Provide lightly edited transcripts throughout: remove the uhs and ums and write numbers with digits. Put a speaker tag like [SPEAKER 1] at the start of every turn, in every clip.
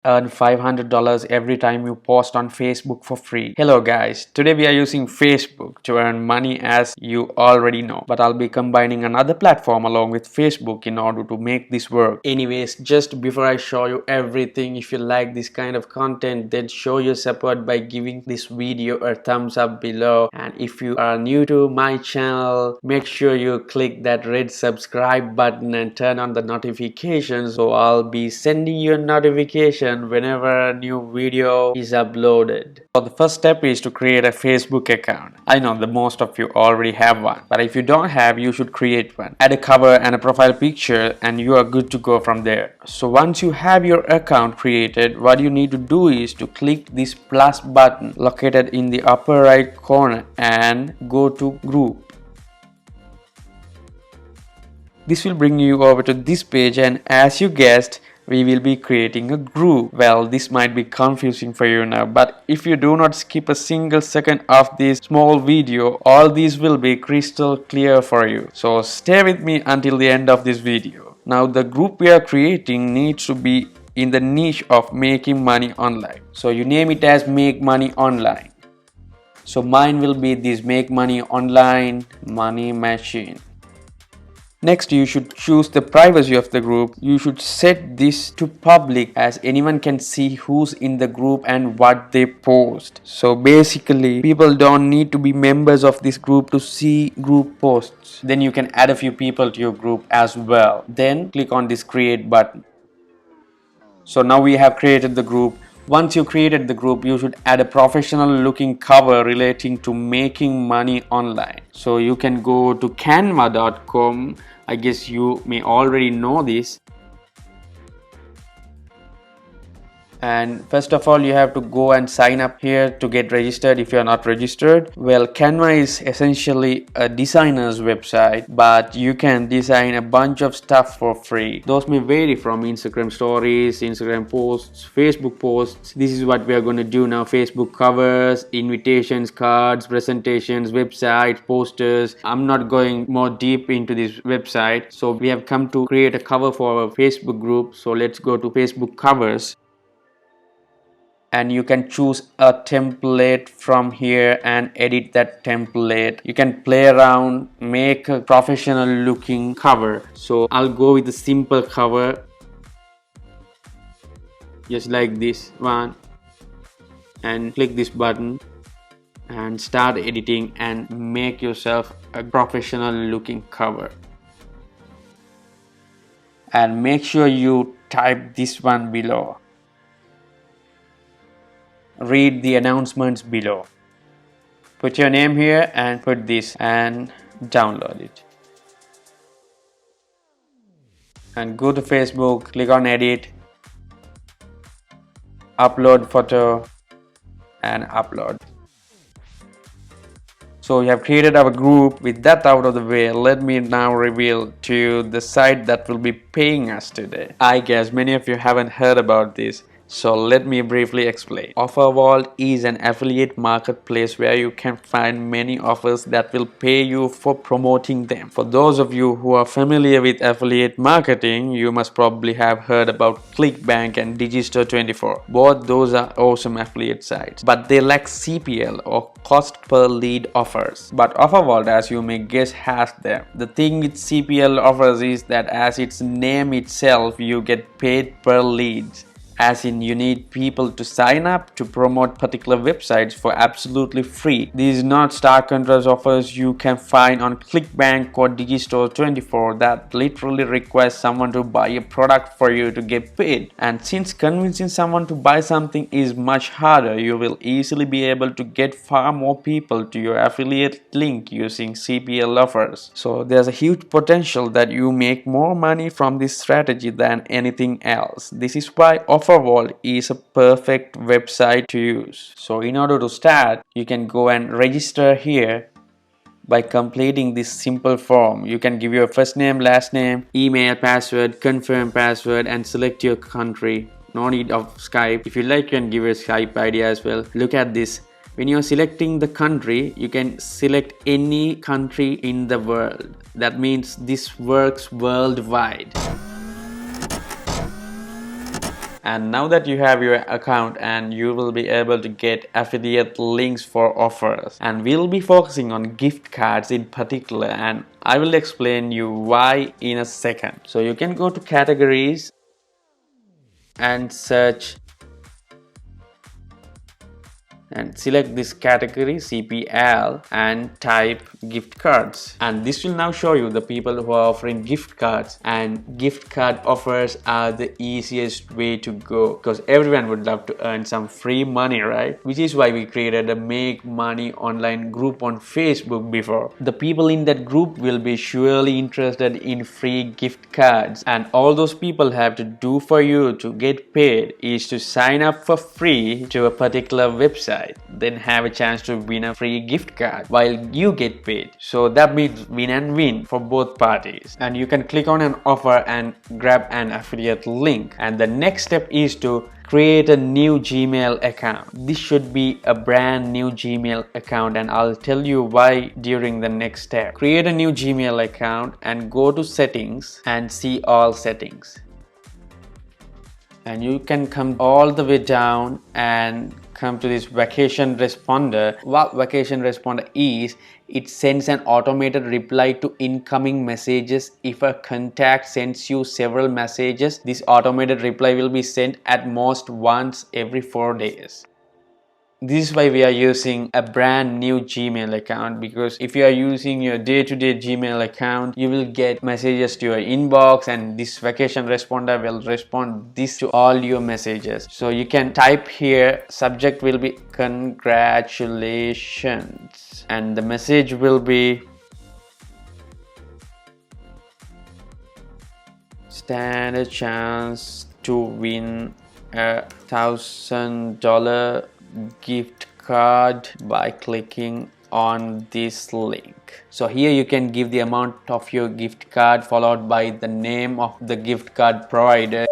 [SPEAKER 1] Earn $500 every time you post on Facebook for free. Hello guys, today we are using Facebook to earn money, as you already know, but I'll be combining another platform along with Facebook in order to make this work. Anyways, just before I show you everything, if you like this kind of content, then show your support by giving this video a thumbs up below. And if you are new to my channel, make sure you click that red subscribe button and turn on the notifications, so I'll be sending you a notification whenever a new video is uploaded. So the first step is to create a Facebook account. I know that most of you already have one, but if you don't have, you should create one. Add a cover and a profile picture and you are good to go from there. So once you have your account created, what you need to do is to click this plus button located in the upper right corner and go to group. This will bring you over to this page, and as you guessed, we will be creating a group. Well, this might be confusing for you now, but if you do not skip a single second of this small video, all these will be crystal clear for you. So stay with me until the end of this video. Now the group we are creating needs to be in the niche of making money online. So you name it as Make Money Online. So mine will be this Make Money Online Money Machine. Next, you should choose the privacy of the group. You should set this to public, as anyone can see who's in the group and what they post. So basically, people don't need to be members of this group to see group posts. Then you can add a few people to your group as well. Then click on this create button. So now we have created the group. Once you created the group, you should add a professional looking cover relating to making money online. So you can go to canva.com. I guess you may already know this. And first of all, you have to go and sign up here to get registered if you are not registered. Well, Canva is essentially a designer's website, but you can design a bunch of stuff for free. Those may vary from Instagram stories, Instagram posts, Facebook posts. This is what we are going to do now: Facebook covers, invitations, cards, presentations, websites, posters. I'm not going more deep into this website. So we have come to create a cover for our Facebook group. So let's go to Facebook covers. And you can choose a template from here and edit that template. You can play around, make a professional looking cover. So I'll go with a simple cover, just like this one, and click this button and start editing and make yourself a professional looking cover. And make sure you type this one below. Read the announcements below. Put your name here and put this and download it. And go to Facebook, click on edit, upload photo and upload. So we have created our group. With that out of the way, let me now reveal to you the site that will be paying us today. I guess many of you haven't heard about this. So let me briefly explain. OfferVault is an affiliate marketplace where you can find many offers that will pay you for promoting them. For those of you who are familiar with affiliate marketing, you must probably have heard about ClickBank and Digistore24. Both those are awesome affiliate sites, but they lack CPL or cost per lead offers. But OfferVault, as you may guess, has them. The thing with CPL offers is that, as its name itself, you get paid per leads. As in, you need people to sign up to promote particular websites for absolutely free. These are not stock contract offers you can find on ClickBank or Digistore24 that literally requires someone to buy a product for you to get paid. And since convincing someone to buy something is much harder, you will easily be able to get far more people to your affiliate link using CPL offers. So there's a huge potential that you make more money from this strategy than anything else. This is why OfferVault is a perfect website to use. So in order to start, you can go and register here by completing this simple form. You can give your first name, last name, email, password, confirm password, and select your country. No need of Skype. If you like, you can give your Skype ID as well. Look at this. When you're selecting the country, you can select any country in the world. That means this works worldwide. And now that you have your account, and you will be able to get affiliate links for offers, and we'll be focusing on gift cards in particular, and I will explain you why in a second. So you can go to categories and search and select this category CPL and type gift cards, and this will now show you the people who are offering gift cards. And gift card offers are the easiest way to go because everyone would love to earn some free money, right? Which is why we created a make money online group on Facebook before. The people in that group will be surely interested in free gift cards, and all those people have to do for you to get paid is to sign up for free to a particular website, then have a chance to win a free gift card while you get paid. So that means win and win for both parties. And you can click on an offer and grab an affiliate link, and the next step is to create a new Gmail account. This should be a brand new Gmail account, and I'll tell you why during the next step. Create a new Gmail account and go to settings and see all settings, and you can come all the way down and come to this vacation responder. What vacation responder is, it sends an automated reply to incoming messages. If a contact sends you several messages, this automated reply will be sent at most once every 4 days. This is why we are using a brand new Gmail account, because if you are using your day-to-day Gmail account, you will get messages to your inbox, and this vacation responder will respond this to all your messages. So you can type here, subject will be congratulations, and the message will be stand a chance to win $1,000 gift card by clicking on this link. So here you can give the amount of your gift card followed by the name of the gift card provider.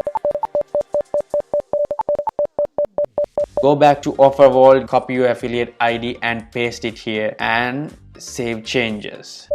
[SPEAKER 1] Go back to offer vault, copy your affiliate ID and paste it here and save changes.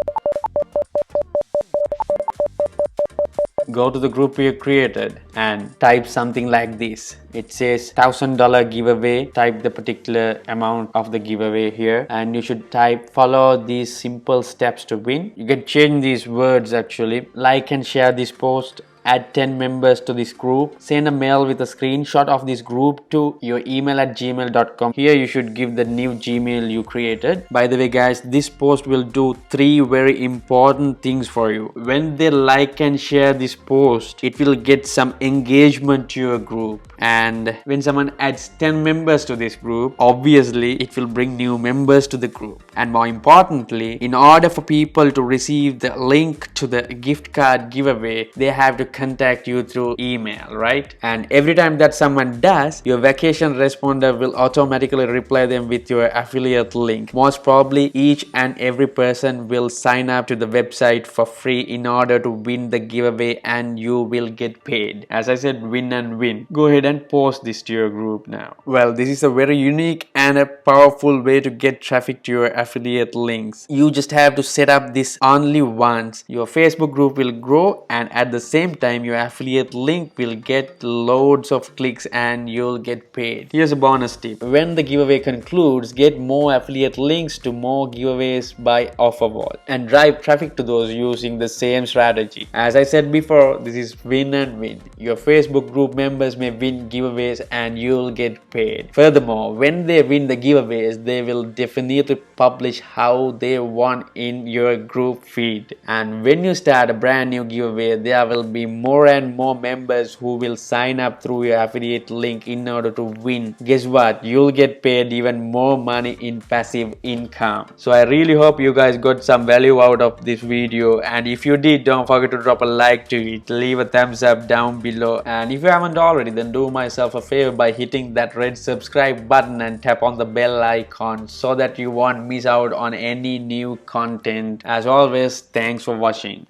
[SPEAKER 1] Go to the group you created and type something like this. It says $1,000 giveaway. Type the particular amount of the giveaway here, and you should type follow these simple steps to win. You can change these words actually. Like and share this post. Add 10 members to this group. Send a mail with a screenshot of this group to your email at gmail.com. Here you should give the new Gmail you created. By the way guys, this post will do 3 very important things for you. When they like and share this post, it will get some engagement to your group. And when someone adds 10 members to this group, obviously it will bring new members to the group. And more importantly, in order for people to receive the link to the gift card giveaway, they have to contact you through email, right? And every time that someone does, your vacation responder will automatically reply them with your affiliate link. Most probably each and every person will sign up to the website for free in order to win the giveaway, and you will get paid. As I said, win and win. Go ahead and post this to your group now. Well, this is a very unique and a powerful way to get traffic to your affiliate links. You just have to set up this only once. Your Facebook group will grow, and at the same time your affiliate link will get loads of clicks and you'll get paid. Here's a bonus tip. When the giveaway concludes, get more affiliate links to more giveaways by offer vault and drive traffic to those using the same strategy. As I said before, this is win and win. Your Facebook group members may win giveaways and you'll get paid. Furthermore, when they win the giveaways, they will definitely publish how they won in your group feed. And when you start a brand new giveaway, there will be more and more members who will sign up through your affiliate link in order to win. Guess what? You'll get paid even more money in passive income. So I really hope you guys got some value out of this video, and if you did, don't forget to drop a like to it, leave a thumbs up down below, and if you haven't already, then do myself a favor by hitting that red subscribe button and tap on the bell icon so that you won't miss out on any new content. As always, thanks for watching.